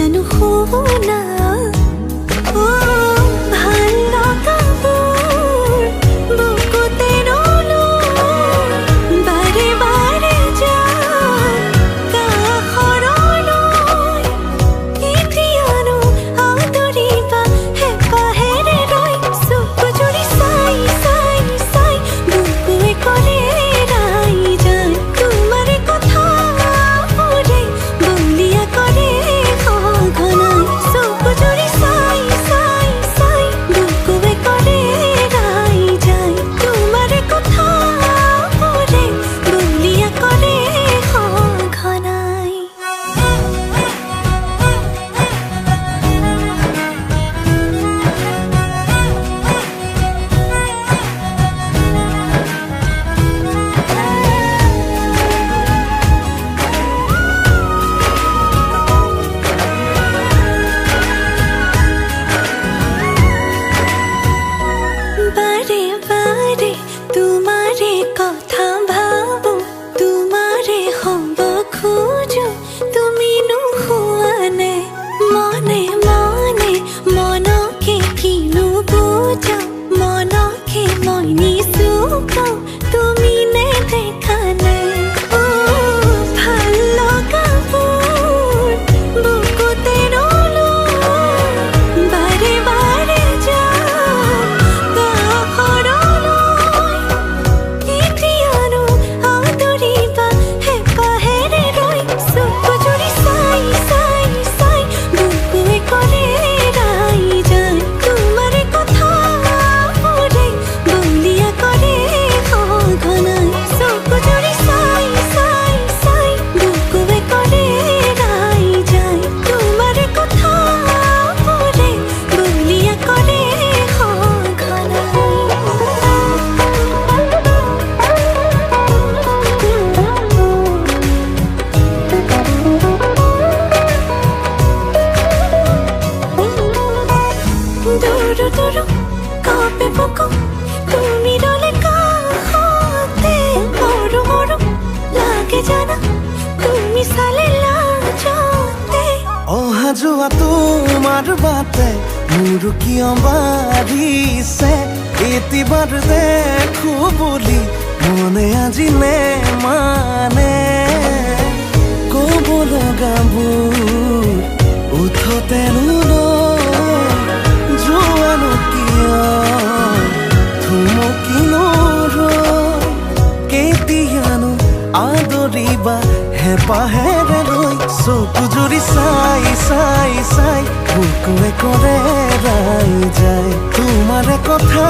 জানো শুনা ভাল লগাবোৰ বুকুতে ৰলো বাৰে বাৰে যাওঁ কাষৰলৈ এতিয়ানো আদৰিবা হেঁপাহেৰে ৰৈ চকু জুৰি চাই চাই চাই বুকুৱে ক'লে এৰাই যায় তোমাৰে কথাবোৰে বলিয়া কৰে সঘনাই চকু জুৰি চাই চাই চাই বুকুৱে ক'লে এৰাই যায় তোমাৰে কথাবোৰে বলিয়া কৰে সঘনাই বাৰে বাৰে তোমাৰে কথা ভাবো তোমাৰে হ'ব খোজো তুমি নোহোৱা নে মনে মনে মনকে কিনো বুজা মনকে মই নিচুকাও তুমি নেদেখা নে ভাল লগাবোৰ বুকুতে ৰলো বাৰে বাৰে যাওঁ কাষৰলৈ এতিয়ানো আদৰিবা হেঁপাহেৰে ৰৈ চকু জুৰি চাই চাই চাই বুকুৱে ক'লে এৰাই যায় তোমাৰে কথাবোৰে বলিয়া কৰে সঘনাই চকু জুৰি চাই চাই চাই বুকুৱে ক'লে এৰাই যায় তোমাৰে কথাবোৰে বলিয়া কৰে দূৰ দূৰ কপে বুকু তুমি ৰলে কাষতে মৰো মৰো লাগে জানা তুমি চালে লাজতে অহা যোৱা তোমাৰ বাটে মোৰ কিয় বাঢ়িছে এতিবাৰ দেখো বুলি মনে আজি নে মানে ক'ব লগাবোৰ উঠতেনো যোৱানো কিয় থুমকিনো কেতিয়ানো আদৰিবা হেঁপাহেৰে ৰৈ চকু জুৰি চাই চাই চাই বুকুৱে কৰে এৰাই যায় তোমাৰে কথা